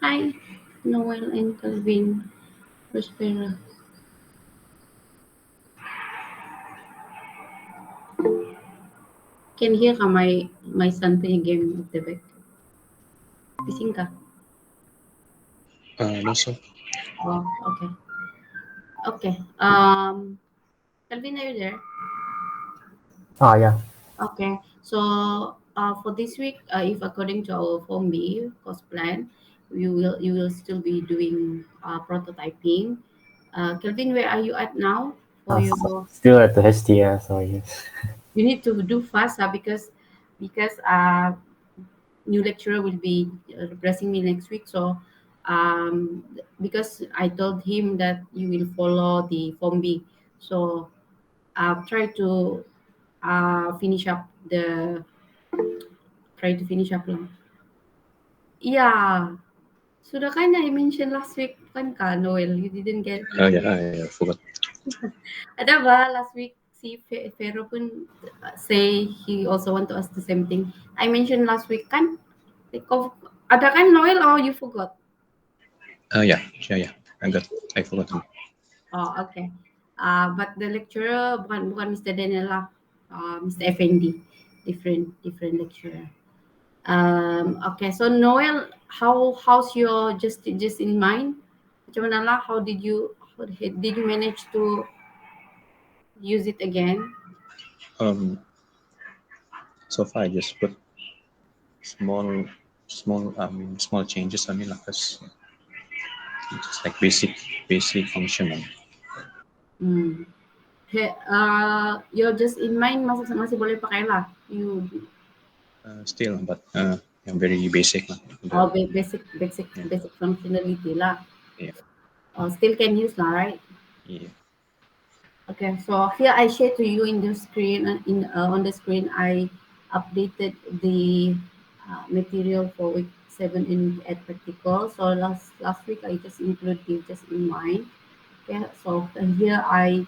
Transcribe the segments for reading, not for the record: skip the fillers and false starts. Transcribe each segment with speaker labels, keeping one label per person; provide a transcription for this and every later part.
Speaker 1: Hi, Noel and Calvin. Prospera. Can hear ka my son playing game at the back. Gising ka?
Speaker 2: No, sir.
Speaker 1: Oh, okay. Okay. Calvin, are you there?
Speaker 3: Yeah.
Speaker 1: Okay. So for this week, if according to our Form B course plan, you will still be doing prototyping. Kelvin, where are you at now for your?
Speaker 3: Still at the HCI, so yes.
Speaker 1: You need to do fast, because new lecturer will be replacing me next week. So because I told him that you will follow the Form B, so try to finish up the try to finish up lang. Yeah. Sudah kan I mentioned last week kan ka, Noel, you didn't get you
Speaker 2: Yeah, I forgot.
Speaker 1: Ada ba last week si Fero pun say he also want to ask the same thing. I mentioned last week kan. Like, ada kan Noel, or you forgot?
Speaker 2: Yeah. I forgot.
Speaker 1: Oh, okay. But the lecturer bukan Mr. Daniel lah. Mr. Effendi. Different lecturer. Okay, so Noel, how's your just in mind? Macam mana lah? Did you manage to use it again?
Speaker 2: So far I just put small changes on it, like just like basic functional.
Speaker 1: Hmm. You're just in mind, masih boleh pakai lah. You
Speaker 2: Still, but very basic. Yeah.
Speaker 1: basic functionality lah.
Speaker 2: Yeah.
Speaker 1: Still can use lah, right?
Speaker 2: Yeah.
Speaker 1: Okay, so here I share to you in the screen. On the screen, I updated the material for week 7 in at practical. So last week I just included just in mind. Okay, so here I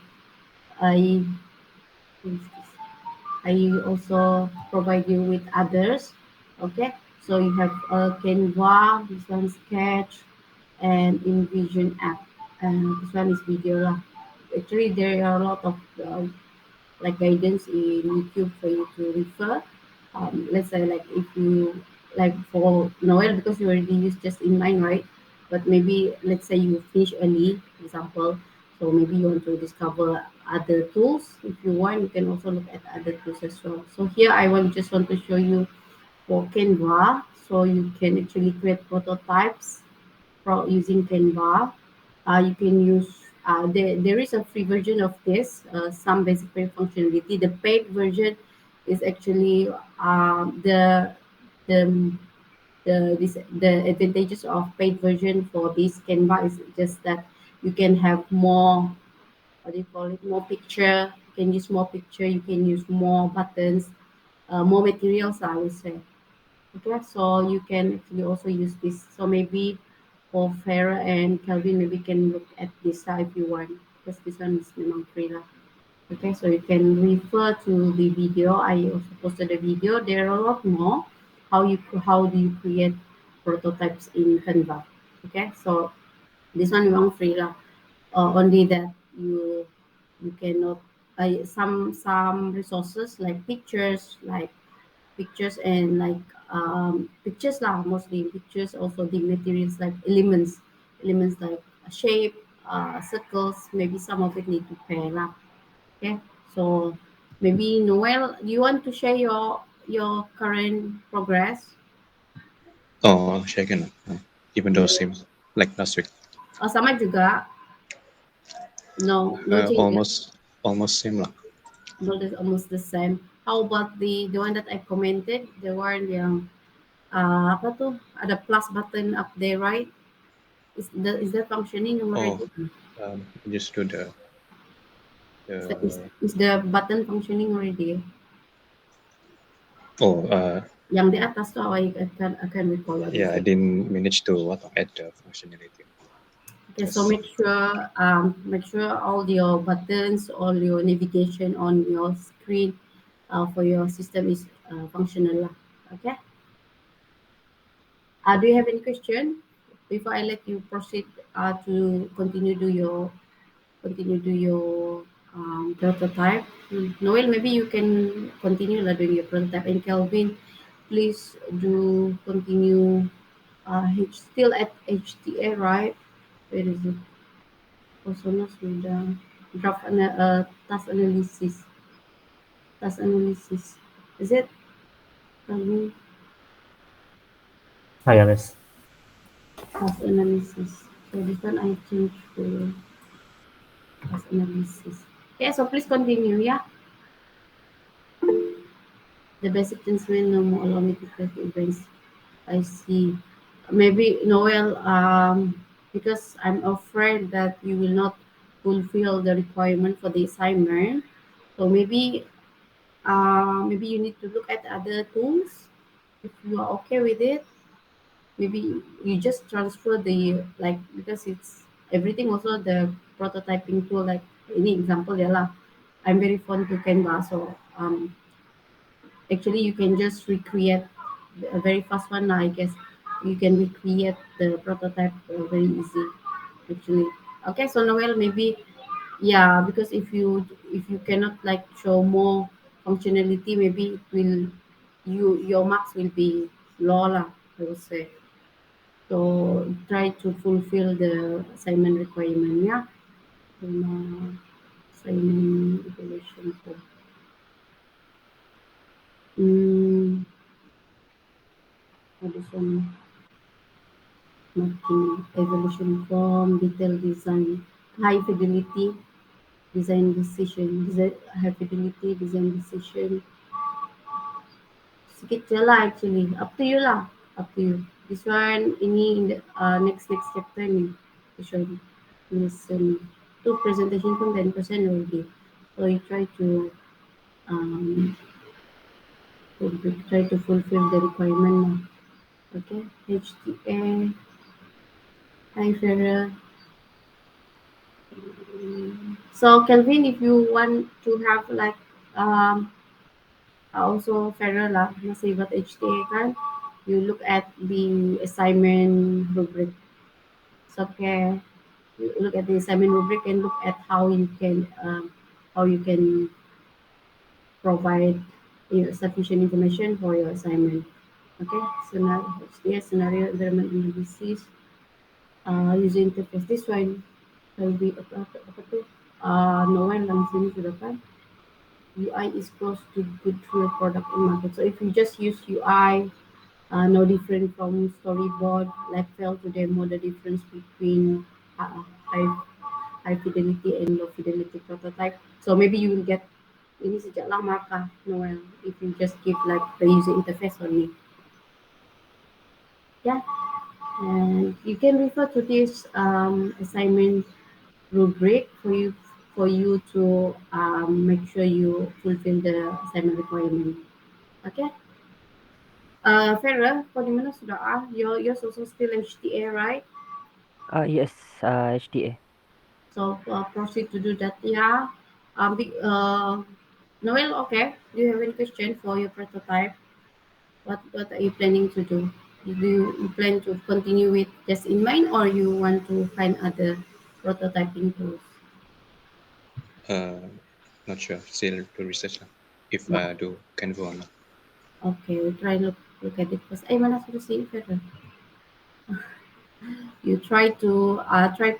Speaker 1: also provide you with others. Okay, so you have Canva, this one Sketch, and InVision app. And this one is video lah. Actually, there are a lot of like guidance in YouTube for you to refer. Let's say like if you like for Noel, because you already use just in mind, right? But maybe let's say you finish early, for example. So maybe you want to discover other tools. If you want, you can also look at other tools as well. So here I just want to show you for Canva. So you can actually create prototypes using Canva. You can use there is a free version of this, some basic paid functionality. The paid version is actually the the advantages of paid version for this Canva is just that you can have more, what do you call it, more picture. You can use more picture. You can use more buttons, more materials, I would say. Okay, so you can actually also use this. So maybe for Farah and Calvin, maybe can look at this if you want, because this one is memang free lah. Okay, so you can refer to the video. I also posted a video. There are a lot more. How do you create prototypes in Canva? Okay, so this one memang free lah. Only that you cannot some resources like pictures and like pictures lah, mostly pictures, also the materials like elements like a shape, circles, maybe some of it need to pair lah. Okay, so maybe Noel, you want to share your current progress?
Speaker 2: Oh, share again. Even though same like last week.
Speaker 1: Sama juga. No changes.
Speaker 2: Almost same lah.
Speaker 1: Well, it's almost the same. How about the one that I commented, the one yang apa tuh, ada plus button up there, right? Is that functioning already?
Speaker 2: Just do the
Speaker 1: Is the button functioning already? Yang di atas tuh I akan recall.
Speaker 2: Yeah, I didn't manage to add the functionality.
Speaker 1: Okay, so make sure all your buttons, all your navigation on your screen for your system is functional lah. Okay. Do you have any question? before I let you proceed to continue do your prototype. Noel, maybe you can continue lah doing your prototype, and Kelvin, please do continue. Still at HTA, right? Where is it? Personal sudah task analysis. Task analysis. Is it? Kelvin,
Speaker 3: Ah, yeah, miss.
Speaker 1: task analysis. So this one I change to task analysis. Okay, so please continue. Yeah, the basic transmission no more allow me to create events. I see. Maybe Noel, because I'm afraid that you will not fulfill the requirement for the assignment. So maybe you need to look at other tools if you are okay with it. Maybe you just transfer the like because it's everything also the prototyping tool like any example ya lah. I'm very fond to Canva, so actually you can just recreate a very fast one I guess. You can recreate the prototype very easy actually. Okay, so Noel, maybe yeah, because if you cannot like show more functionality, maybe it will your marks will be low lah, I would say. So try to fulfill the assignment requirement, yeah. Assignment evaluation form. Mm, what is one? Marking evaluation form, detail design, high fidelity design decision, high fidelity design decision. Sikit je lah actually. Up to you lah. Up to you. This one, ini in the next chapter ni. This one, listen. To presentation pun 10% already. So you um, try to fulfill the requirement lah. Okay. HTA. Hi Farah. So Kelvin, if you want to have like also Farah lah, masih buat HTA kan, you look at the assignment rubric. So okay, you look at the assignment rubric and look at how you can provide sufficient information for your assignment. Okay, scenario environment analysis, user interface. This one will be apa tu? No one lang sini sudah kan. UI is close to good real product in market. So if you just use UI, no different from storyboard, like fail to demo the difference between high fidelity and low fidelity prototype. So maybe you will get ini sejak lama kah, Noel, if you just give like the user interface only. Yeah, and you can refer to this assignment rubric for you to make sure you fulfill the assignment requirement. Okay. Farah, for the mana sudah yours also still HTA, right?
Speaker 4: Yes, HTA.
Speaker 1: So proceed to do that. Yeah. Noel, okay. Do you have any question for your prototype? What are you planning to do? You plan to continue with just in mind, or you want to find other prototyping tools?
Speaker 2: Not sure. Still to research lah. If
Speaker 1: No.
Speaker 2: I do Canva or not.
Speaker 1: Okay, we try look at it first. Mana sudah sih, Farah? You try to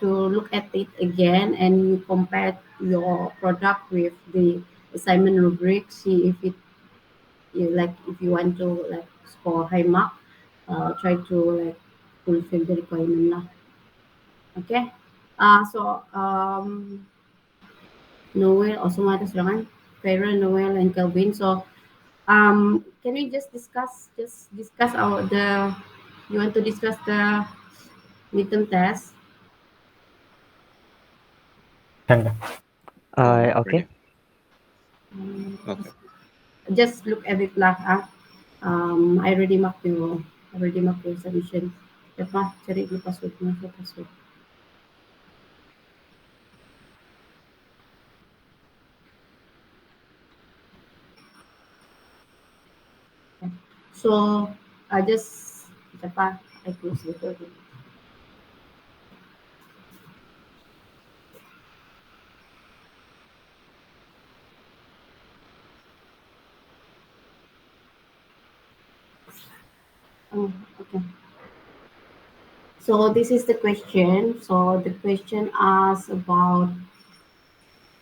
Speaker 1: look at it again and you compare your product with the assignment rubric, see if it like if you want to like score high mark, try to like fulfill the requirement lah. Okay. So Noel also ada serangan Farah, Noel and Kelvin. So can we just discuss our the you want to discuss the midterm test?
Speaker 3: Can ka?
Speaker 2: Not
Speaker 4: Okay.
Speaker 2: really. Okay.
Speaker 1: Just look at it lah. I already marked your submission. Lepas cari dulu password masuk password. So I just apa I close the door. Okay. So this is the question. So the question asks about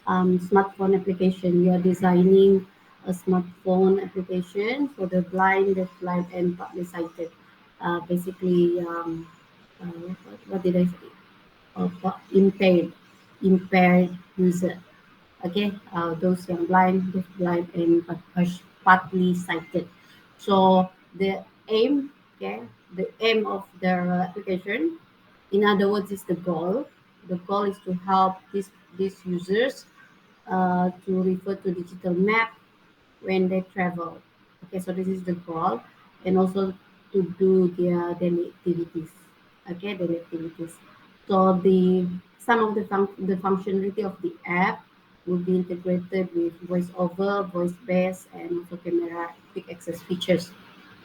Speaker 1: smartphone application. You are designing a smartphone application for the blind, deafblind, and partly sighted. Basically, what did I say? Impaired user. Okay, those young blind, deafblind, and partly sighted. So the aim, okay, the aim of the application, in other words, is the goal. The goal is to help these users to refer to digital map when they travel. Okay, so this is the goal, and also to do their daily activities. Okay, daily activities. So some of the functionality of the app will be integrated with voice over, voice based, and also camera quick access features.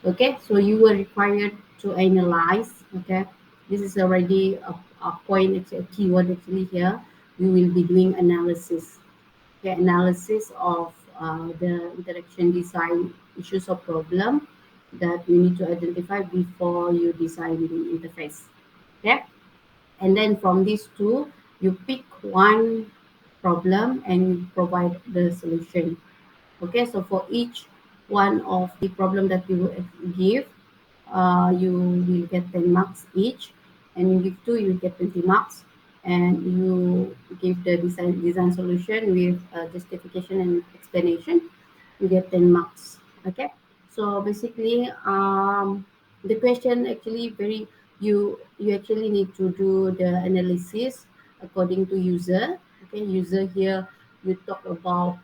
Speaker 1: Okay, so you were required to analyze. Okay, this is already a point, it's a keyword actually here. We will be doing analysis. Okay, analysis of the interaction design issues or problem that you need to identify before you design the interface. Okay, and then from these two, you pick one problem and provide the solution. Okay, so for each one of the problem that you give, you will get 10 marks each, and you give two, you get 20 marks, and you give the design solution with justification and explanation, you get 10 marks. Okay, so basically, the question actually very, you actually need to do the analysis according to user. Okay, user here, you talk about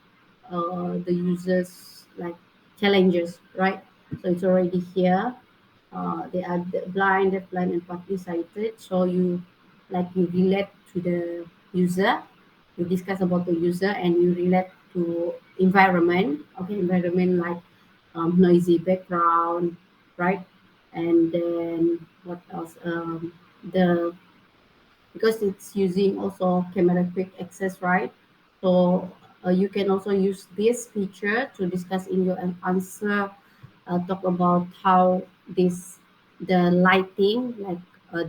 Speaker 1: the users like challenges, right? So it's already here. They are blind, deafblind, and partly sighted. So you relate to the user. You discuss about the user, and you relate to environment. Okay, environment like noisy background, right? And then what else? The Because it's using also camera quick access, right? So you can also use this feature to discuss in your answer, talk about how this the lighting, like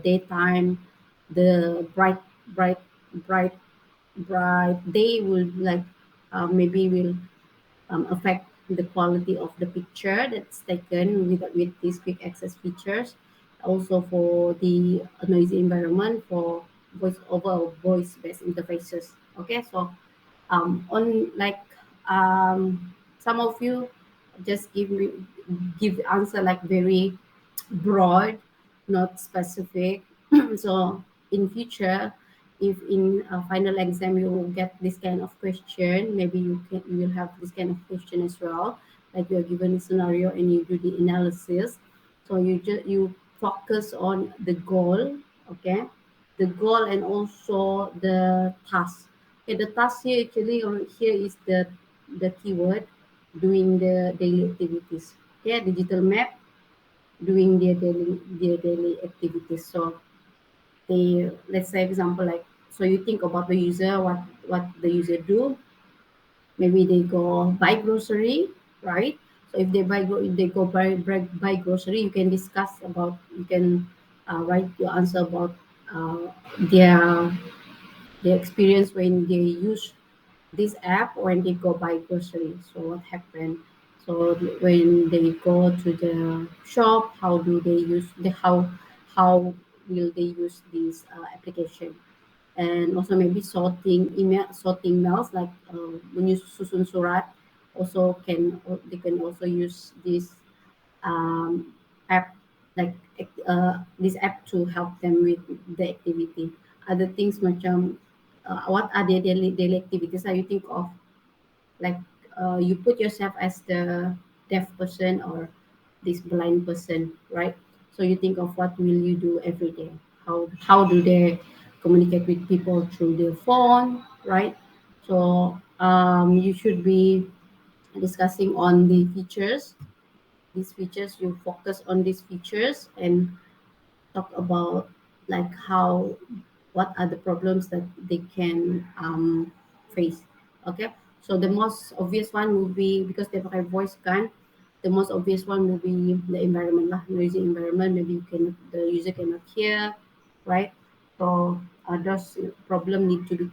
Speaker 1: daytime, the bright bright bright day will like maybe will affect the quality of the picture that's taken with these quick access features. Also for the noisy environment for voice over or voice based interfaces. Okay, so on like some of you just give answer like very broad, not specific. So in future, if in a final exam you will get this kind of question, maybe you will have this kind of question as well. Like you're given a scenario and you do the analysis. So you focus on the goal, okay, the goal and also the task. Okay, the task here actually or here is the keyword doing the daily activities. Okay, digital map doing their daily activities. So they let's say example like so you think about the user, what the user do. Maybe they go buy grocery, right? So if if they go buy grocery, you can discuss about you can write your answer about their experience when they use this app when they go buy groceries. So what happened? So when they go to the shop, how do they use the how will they use this application? And also maybe sorting mails like when you susun surat also they can also use this app like this app to help them with the activity. Other things macam what are their daily activities that you think of, like you put yourself as the deaf person or this blind person, right? So you think of what will you do every day. How do they communicate with people through their phone, right? So you should be discussing on the features. These features, you focus on these features and talk about like how what are the problems that they can face. Okay, so the most obvious one would be because they have voice scan. the most obvious one will be the environment lah, noisy environment. Maybe the user cannot hear, right? So those problem need to be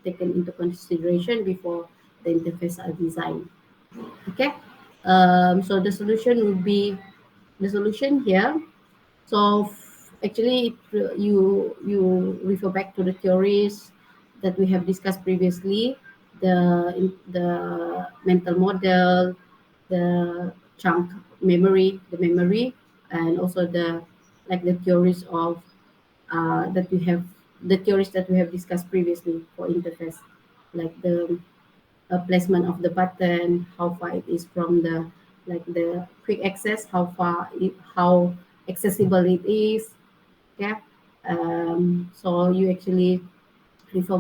Speaker 1: taken into consideration before the interface are designed. Okay. So the solution here. So actually, you refer back to the theories that we have discussed previously, the mental model, the chunk memory, and also the theories of that we have the theories that we have discussed previously for interface, like the placement of the button, how far it is from the quick access, how accessible it is. Okay. So you refer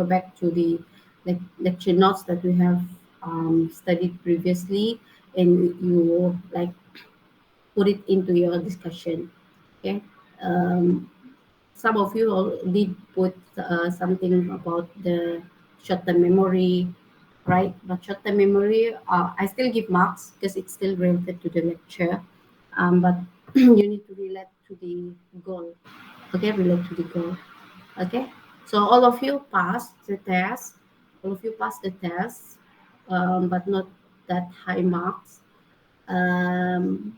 Speaker 1: back to the lecture notes that we have studied previously, and you put it into your discussion. Okay. Um, some of you did put something about the short-term memory, right? But short-term memory, I still give marks because it's still related to the lecture. But you need to relate to the goal. Okay, relate to the goal. Okay, so all of you passed the test. All of you passed the test, but not that high marks. Um,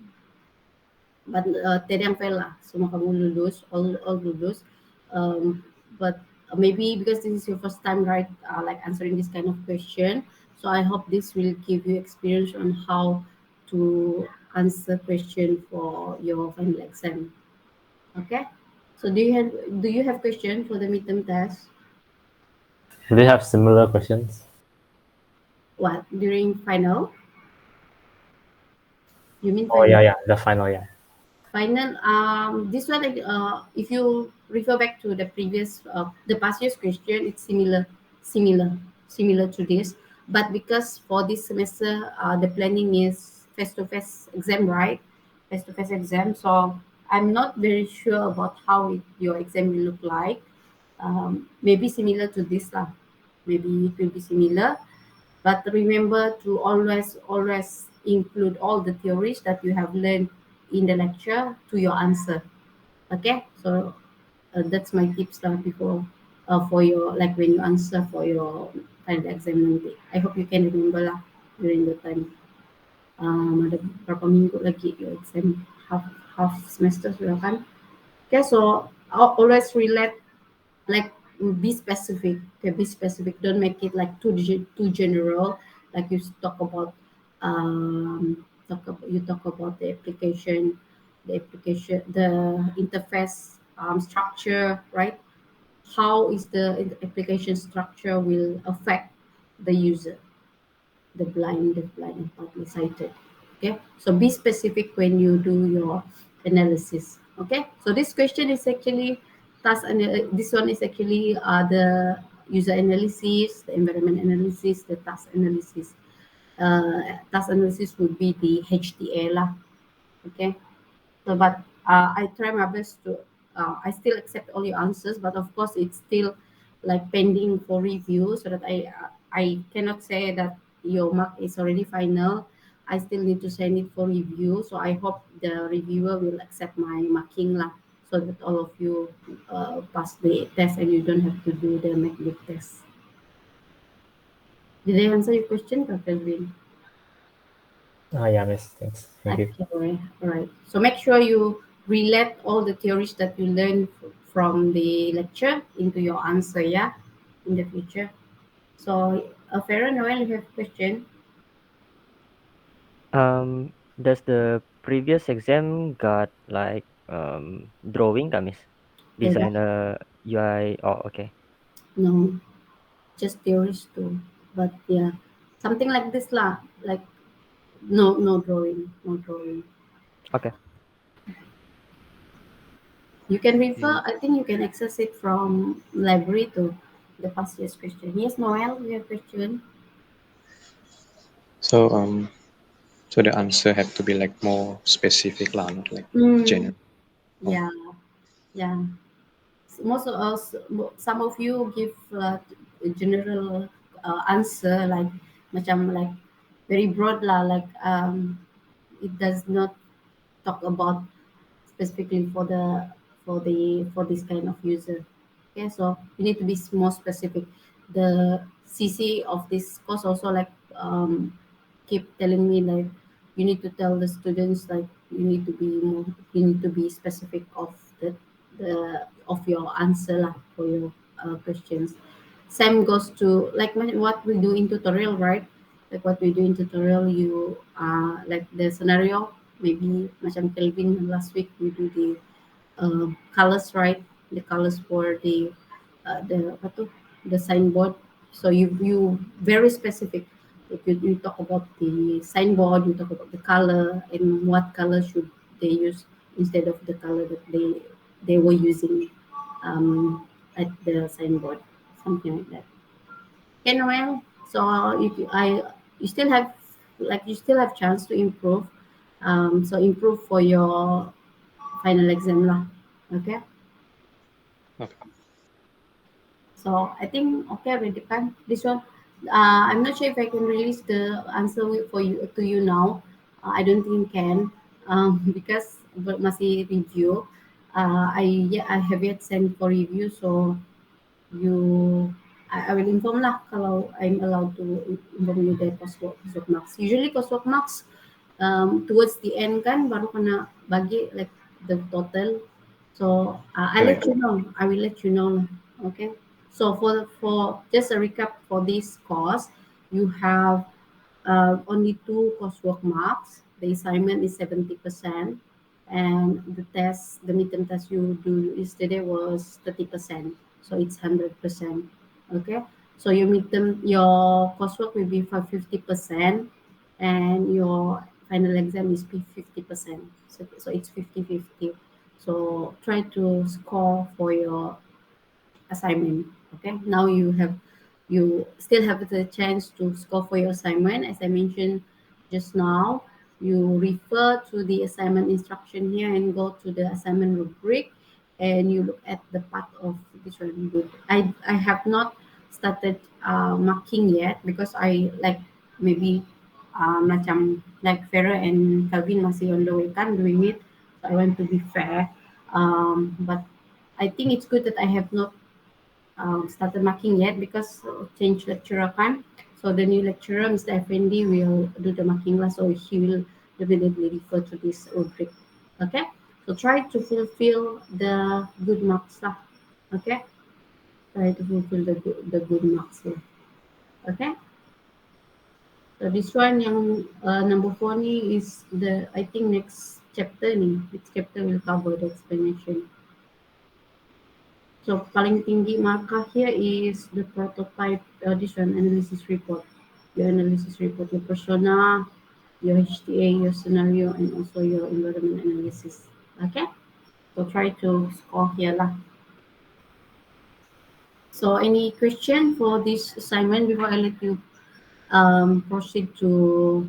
Speaker 1: but tiada yang fail lah, semua kamu lulus, all lulus. But maybe because this is your first time, right, like answering this kind of question, so I hope this will give you experience on how to answer question for your final exam. Okay, so do you have question for the midterm test?
Speaker 3: Do they have similar questions?
Speaker 1: What, during final? You mean
Speaker 3: Oh
Speaker 1: final?
Speaker 3: yeah, the final, yeah.
Speaker 1: Final, this one, if you refer back to the previous, the past year's question, it's similar to this. But because for this semester, the planning is face-to-face exam, right? Face-to-face exam. So I'm not very sure about how your exam will look like. Maybe similar to this lah. Maybe it will be similar. But remember to always include all the theories that you have learned in the lecture to your answer. Okay, so that's my tips lah before for your, like when you answer for your final exam nanti. I hope you can remember lah during the time. Ada berapa minggu lagi your exam, half semester sudah kan? Okay, so always relate, like be specific. Okay, be specific, don't make it like too general. Like you talk about talk about the interface structure, right? How is the application structure will affect the user, the blind and partly sighted. Okay, so be specific when you do your analysis. Okay, so this question is actually this one is actually the user analysis, the environment analysis, the task analysis. Task analysis would be the HTA lah. Okay, so but I try my best to I still accept all your answers, but of course it's still like pending for review, so that I cannot say that your mark is already final. I still need to send it for review, so I hope the reviewer will accept my marking lah, so that all of you pass the test and you don't have to do the MacBook test. Did I answer your question, Kelvin?
Speaker 3: Yeah, miss. Thanks. Thank you.
Speaker 1: Okay, all right. So make sure you relate all the theories that you learn from the lecture into your answer, yeah, in the future. So, Farah, Noel, you have a question?
Speaker 4: Does the previous exam got like drawing, kah, Miss?
Speaker 1: Tidak.
Speaker 4: Design a UI. Oh, okay.
Speaker 1: No, just theories too. But yeah, something like this lah. Like no drawing, no drawing.
Speaker 4: Okay.
Speaker 1: You can refer.
Speaker 2: Mm.
Speaker 1: I think you can access it from library to the past year's question. Yes, Noel, you have a question?
Speaker 2: So so the answer have to be like more specific lah, not like
Speaker 1: Mm,
Speaker 2: general. Oh.
Speaker 1: yeah, yeah. Most of us, some of you give a general answer, like macam like very broad lah. Like it does not talk about specifically for this kind of user. Okay, so you need to be more specific. The CC of this course also like keep telling me like you need to tell the students like you need to be specific of the of your answer lah for your questions. Same goes to like what we do in tutorial, right? Like what we do in tutorial, you like the scenario, maybe macam Kelvin last week we do the colors, right? The colors for the apa tu, the signboard. So you very specific. Like you talk about the signboard, you talk about the color and what color should they use instead of the color that they were using at the signboard, something like that. Okay, Noel. So if you still have you still have chance to improve. So improve for your final exam lah. Okay.
Speaker 2: Okay.
Speaker 1: So I think okay with depend this one. I'm not sure if I can release the answer for you to you now. I don't think can because masih review. I have yet sent for review, so you I will inform lah kalau I'm allowed to inform you the coursework marks. Usually coursework marks towards the end kan baru kena bagi like the total. So I let
Speaker 2: Correct.
Speaker 1: you know. I will let you know. Okay. So for just a recap for this course, you have only two coursework marks. The assignment is 70%, and the midterm test you do yesterday was 30%. So it's 100%. Okay. So your coursework will be for 50%, and your final exam is 50%. So it's 50-50. So try to score for your assignment. Okay, now you still have the chance to score for your assignment. As I mentioned just now, you refer to the assignment instruction here and go to the assignment rubric and you look at the part of this one. Good. I have not started marking yet because I like maybe macam like Farah and Calvin masih on the way kan doing it. So I want to be fair. But I think it's good that I have not started marking yet because change lecturer kan. So the new lecturer, Mr. Effendi, will do the marking lah. So he will definitely refer to this rubric. Okay. So try to fulfill the good marks lah. Okay. Try to fulfill the good marks here. Okay. So this one yang number 4 ni is the I think next chapter ni. Next chapter will cover the explanation. So paling tinggi markah here is the prototype this one analysis report. Your analysis report, your persona, your HTA, your scenario, and also your environment analysis. Okay, so try to score here lah. So any question for this assignment before I let you proceed to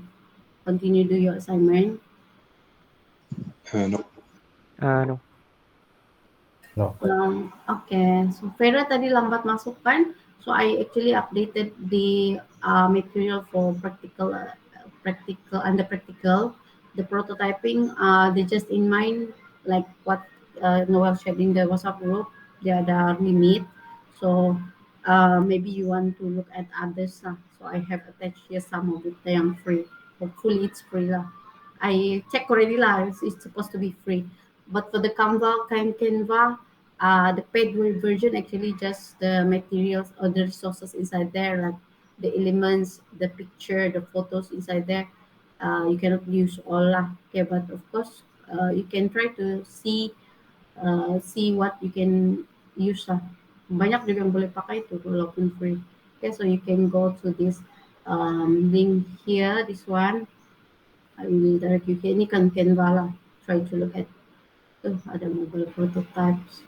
Speaker 1: continue do your assignment?
Speaker 2: No.
Speaker 4: No.
Speaker 3: No.
Speaker 1: Okay, so Farah tadi lambat masuk kan? So I actually updated the material for practical under practical. The prototyping, they just in mind like what Noel shared in the WhatsApp group. They are limit. So maybe you want to look at others. So I have attached here some of it yang free. Hopefully it's free lah. I check already lah. It's supposed to be free. But for the Canva, the paid version actually just the materials or the resources inside there, like the elements, the picture, the photos inside there. You cannot use all lah. Okay, but of course, you can try to see what you can use lah. Banyak juga yang boleh pakai itu walaupun free. Okay, so you can go to this link here, this one. I will direct you here. Ini kan Canva lah. Try to look at ada mobile prototypes.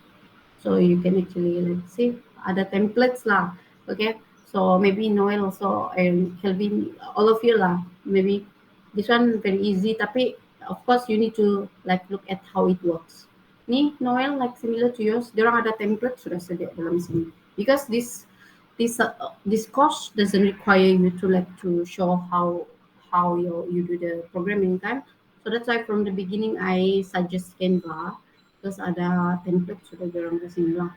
Speaker 1: So you can actually like see ada templates lah. Okay. So maybe Noel also and Kelvin, all of you lah. Maybe this one very easy. Tapi of course you need to like look at how it works. Ni Noel like similar to yours. Diorang ada template sudah sedia dalam sini. Because this course doesn't require you to like to show how how you do the programming kan. So that's why from the beginning I suggest Canva because ada template sudah orang kasih lah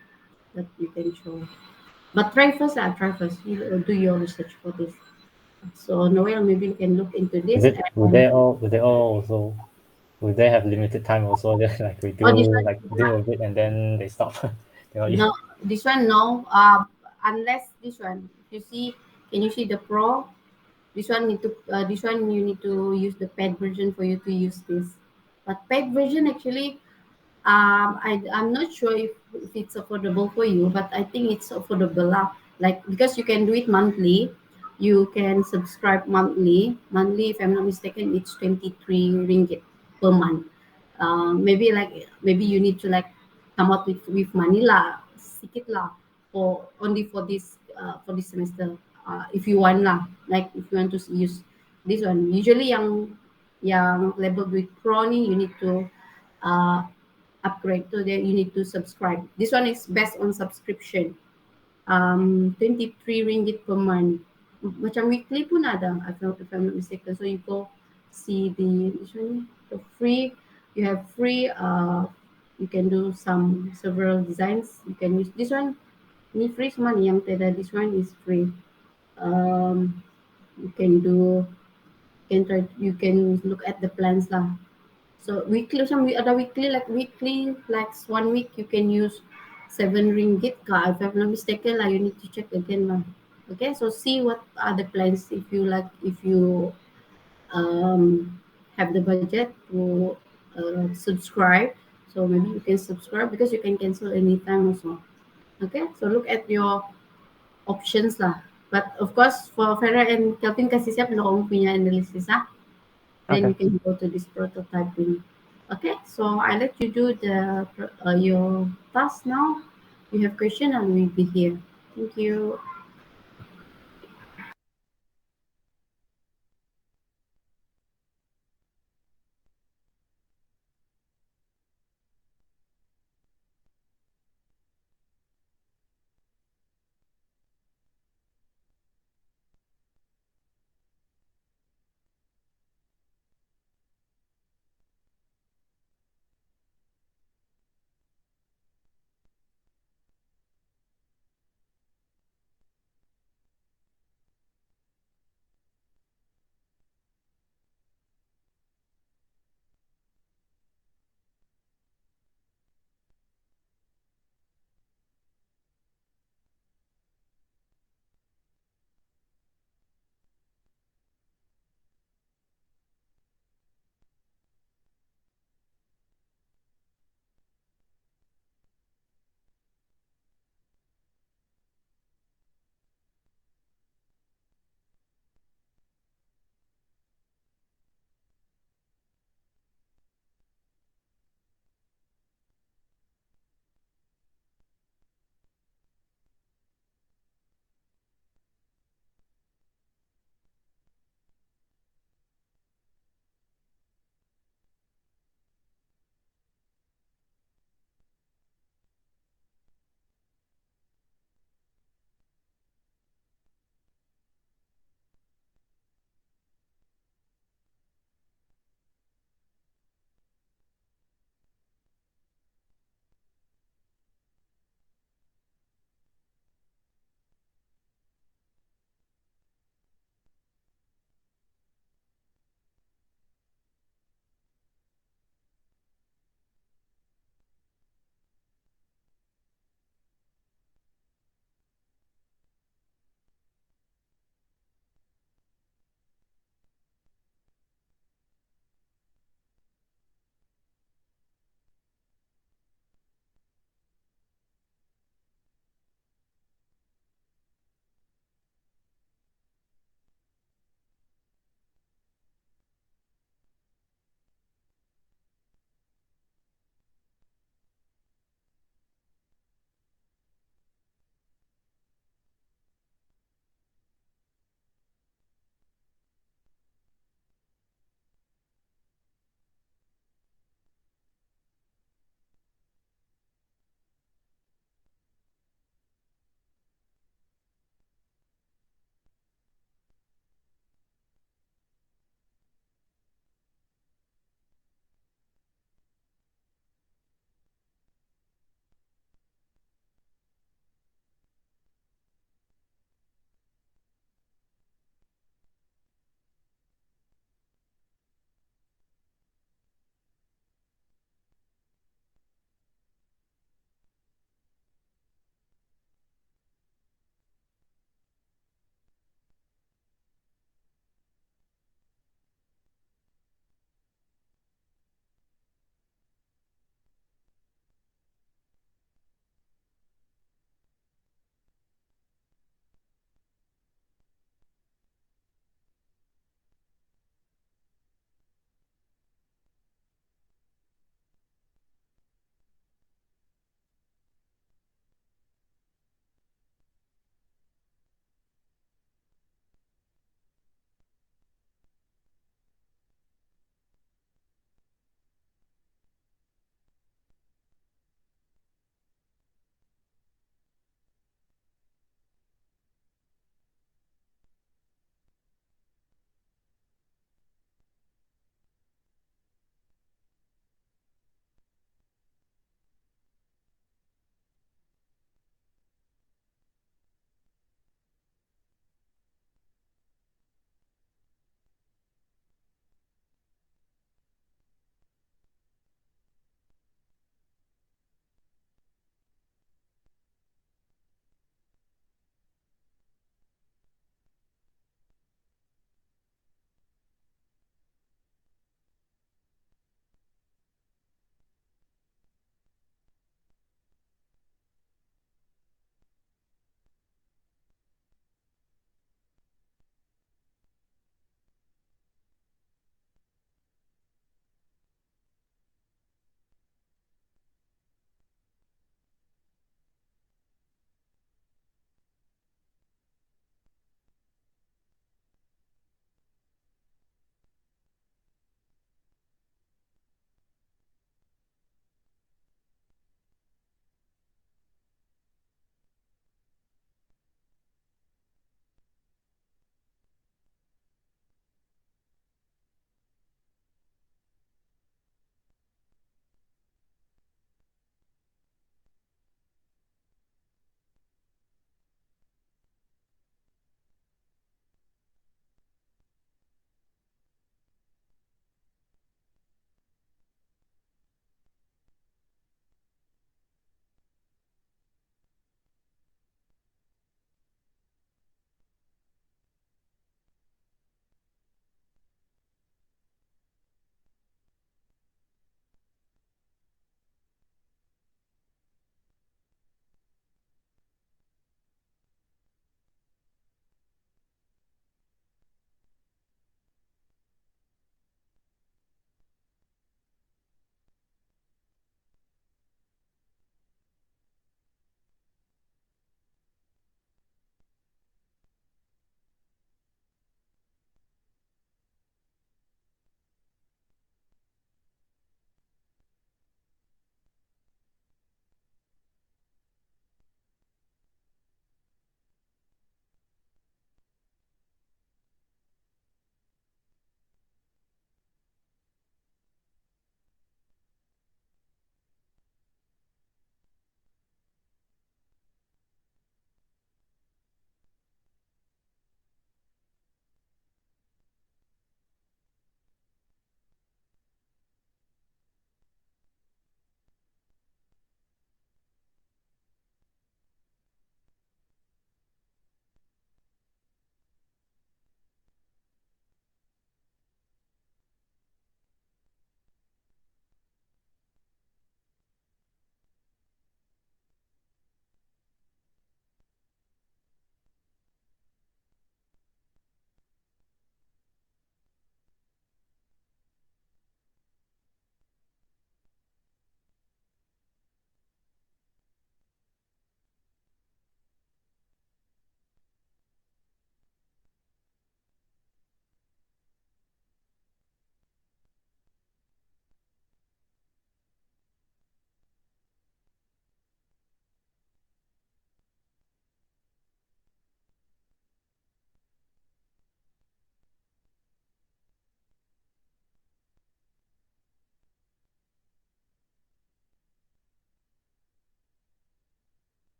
Speaker 1: that you can show. But try first. You do your research for this. So Noel, maybe you can look into
Speaker 3: Is
Speaker 1: this.
Speaker 3: it would they all also would they have limited time also? Just like we
Speaker 1: Oh, this
Speaker 3: do a bit and then they stop. They not use.
Speaker 1: no, this one no. Unless this one, you see, can you see the pro? This one need to. This one you need to use the paid version for you to use this. But paid version actually, I'm not sure if it's affordable for you, but I think it's affordable lah. Like because you can do it monthly, you can subscribe monthly. Monthly, if I'm not mistaken, it's 23 ringgit per month. Maybe you need to like come up with money lah, sedikit lah, for only for this semester. If you want lah, like if you want to use this one, usually yang labeled with pro ni, you need to uh, upgrade to that you need to subscribe. This one is based on subscription. 23 ringgit per month. Macam weekly pun ada, if I'm not mistaken. So you go see this one, the free. You have free. You can do several designs. You can use this one. Ni free semua ni yang tiada. This one is free. You can do. You can look at the plans lah. So weekly, some other weekly, like 1 week you can use 7 ringgit. If I'm not mistaken, you need to check again lah. Okay, so see what are the plans if you like. If you have the budget to subscribe, so maybe you can subscribe because you can cancel anytime also. Okay, so look at your options lah. But of course, for Farah and Kelvin kasih siap na kamu punya analysis ah. Then you
Speaker 4: Okay.
Speaker 1: can go to this prototyping. Okay, so I let you do your task now. You have question, and we'll be here. Thank you.